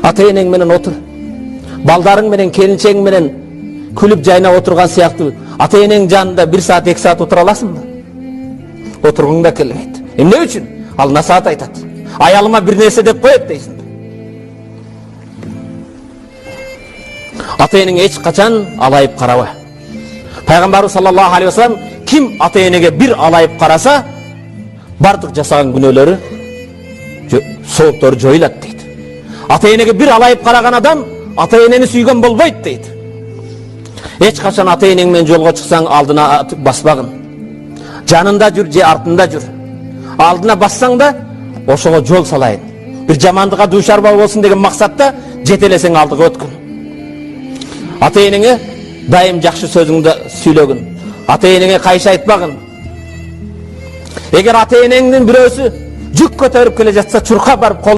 Ата-энең менен отур. Балдарың менен, келинчең менен күлүп жайнап отурган сыяктуу ата-энең жанында 1 саат, 2 саат отура аласыңбы? Отургуң да келбейт. Эмне үчүн? Ал насаат айтат. Аялыма бир нерсе деп коет дейсиң. Ата-энең эч качан алайып караба. Пайгамбарыбыз саллаллаху алейхи вассалам ким ата-энеге бир алайып караса, бардык жасаган күнөөлөрү, сооптору жоюлат дейт. Ата-энеге бир алайып караган адам ата-энени сүйгөн болбойт дейт. Эч качан ата-энең менен жолго чыксаң алдына баспагын. Жанында жүр же артында жүр. Алдына бассаң да ошого жол салайын. Бир жамандыкка дуушар болбосун деген максатта жетелесең алдыга өткүн. Ата-энеңе дайым жакшы сөзүңдү сүйлөгүн. Ата-энеңе кайшы айтпагын. Эгер ата-энеңдин бирөөсү жүк көтөрүп келе жатса, чурка барып